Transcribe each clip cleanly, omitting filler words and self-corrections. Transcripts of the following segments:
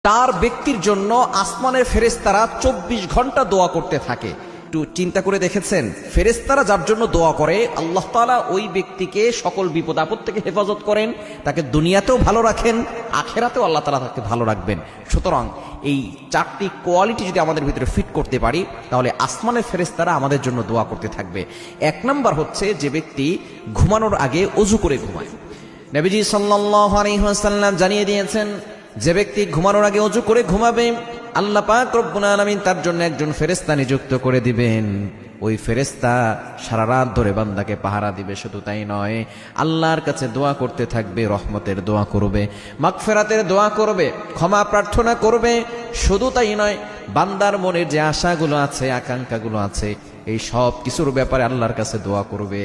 তার ব্যক্তির জন্য আসমানের ফেরেশতারা 24 ঘন্টা দোয়া করতে থাকে। একটু চিন্তা করে দেখেছেন, ফেরেশতারা যার জন্য দোয়া করে আল্লাহ তাআলা ওই ব্যক্তিকে সকল বিপদ আপদ থেকে হেফাজত করেন, তাকে দুনিয়াতেও ভালো রাখেন, আখেরাতেও আল্লাহ তাআলা তাকে ভালো রাখবেন। সুতরাং এই চারটি কোয়ালিটি যদি আমাদের ভিতরে ফিট করতে পারি, তাহলে আসমানের ফেরেশতারা আমাদের জন্য দোয়া করতে থাকবে। এক নাম্বার হচ্ছে, যে ব্যক্তি ঘুমানোর আগে ওযু করে ঘুমায়। নবীজি সাল্লাল্লাহু আলাইহি ওয়াসাল্লাম জানিয়ে দিয়েছেন, যে ব্যক্তি ঘুমানোর আগে ওযু করে ঘুমাবে, আল্লাহ পাক রব্বুল আলামিন তার জন্য একজন ফেরেশতা নিযুক্ত করে দিবেন। ওই ফেরেশতা সারা রাত ধরে বান্দাকে পাহারা দিবে। শুধু তাই নয়, আল্লাহর কাছে দোয়া করতে থাকবে, রহমতের দোয়া করবে, মাগফিরাতের দোয়া করবে, ক্ষমা প্রার্থনা করবে। শুধু তাই নয়, বান্দার মনের যে আশাগুলো আছে, আকাঙ্ক্ষাগুলো আছে, এই সব কিছুর ব্যাপারে আল্লাহর কাছে দোয়া করবে।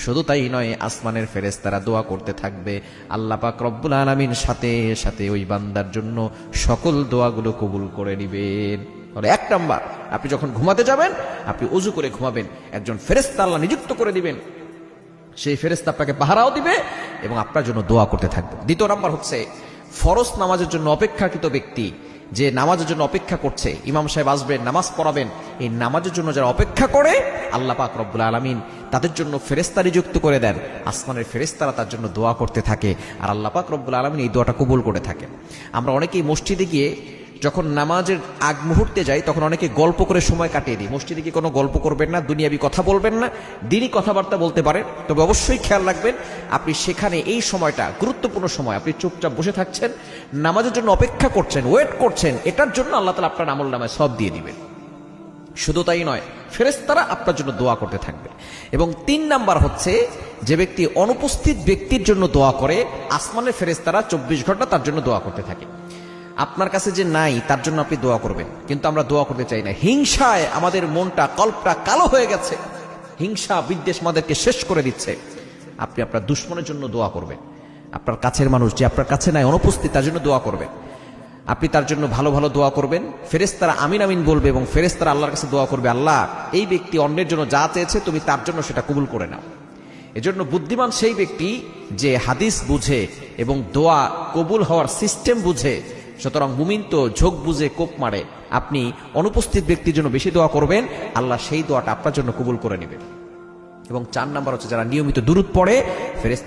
শুধু তাই নয়, আসমানের ফেরেশতারা দোয়া করতে থাকবে। আল্লাহ পাক রব্বুল আলামিন সাথে সাথে ওই বান্দার জন্য সকল দোয়াগুলো কবুল করে নেবেন। তাহলে এক নাম্বার, আপনি যখন ঘুমাতে যাবেন, আপনি ওযু করে ঘুমাবেন, একজন ফেরেশতা আল্লাহ নিযুক্ত করে দিবেন, সেই ফেরেশতা আপনাকে পাহারাও দিবে এবং আপনার জন্য দোয়া করতে থাকবে। দ্বিতীয় নাম্বার হচ্ছে, ফরজ নামাজের জন্য অপেক্ষাকৃত ব্যক্তি, যে নামাজের জন্য অপেক্ষা করছে, ইমাম সাহেব আসবেন, নামাজ পড়াবেন, এই নামাজের জন্য যারা অপেক্ষা করে, আল্লাহ পাক রব্বুল আলামিন তাদের জন্য ফেরেশতা নিযুক্ত করে দেন। আসমানের ফেরেশতারা তার জন্য দোয়া করতে থাকে, আর আল্লাহ পাক রব্বুল আলামিন এই দোয়াটা কবুল করে থাকেন। আমরা অনেকেই মসজিদে গিয়ে যখন নামাজের আগ মুহূর্তে যাই, তখন অনেকে গল্প করে সময় কাটিয়ে দিই। মসজিদে গিয়ে কোনো গল্প করবেন না, দুনিয়াবি কথা বলবেন না, দিনই কথাবার্তা বলতে পারেন। তবে অবশ্যই খেয়াল রাখবেন, আপনি সেখানে এই সময়টা গুরুত্বপূর্ণ সময়, আপনি চুপচাপ বসে থাকছেন, নামাজের জন্য অপেক্ষা করছেন, ওয়েট করছেন, এটার জন্য আল্লাহ তাআলা আপনার আমলনামায় সওয়াব দিয়ে দিবেন। শুধু তাই নয়, ফেরেশতারা আপনার জন্য দোয়া করতে থাকবে। এবং 3 নাম্বার হচ্ছে, যে ব্যক্তি অনুপস্থিত ব্যক্তির জন্য দোয়া করে, আসমানের ফেরেশতারা 24 ঘন্টা তার জন্য দোয়া করতে থাকে। আপনার কাছে যে নাই, তার জন্য আপনি দোয়া করবেন, কিন্তু আমরা দোয়া করতে চাই না। হিংসায় আমাদের মনটা, কল্পটা কালো হয়ে গেছে, হিংসা বিদ্বেষ আমাদেরকে শেষ করে দিচ্ছে। আপনি আপনার দুশমনের জন্য দোয়া করবেন, আপনার কাছের মানুষ যে আপনার কাছে নাই, অনুপস্থিত, তার জন্য দোয়া করবেন। আপনি তার জন্য ভালো ভালো দোয়া করবেন, ফেরেশতারা আমিন আমিন বলবে এবং ফেরেশতারা আল্লাহর কাছে দোয়া করবে, আল্লাহ এই ব্যক্তি অন্যের জন্য যা চেয়েছে তুমি তার জন্য সেটা কবুল করে নাও। এজন্য বুদ্ধিমান সেই ব্যক্তি যে হাদিস বুঝে এবং দোয়া কবুল হওয়ার সিস্টেম বুঝে। সুতরাং মুমিন তো ঝোঁক বুঝে কোপ মারে। আপনি অনুপস্থিত ব্যক্তির জন্য বেশি দোয়া করবেন, আল্লাহ সেই দোয়াটা আপনার জন্য কবুল করে নেবেন। এবং 4 নাম্বার হচ্ছে, যারা নিয়মিত দুরূদ পড়ে, ফেরেশতা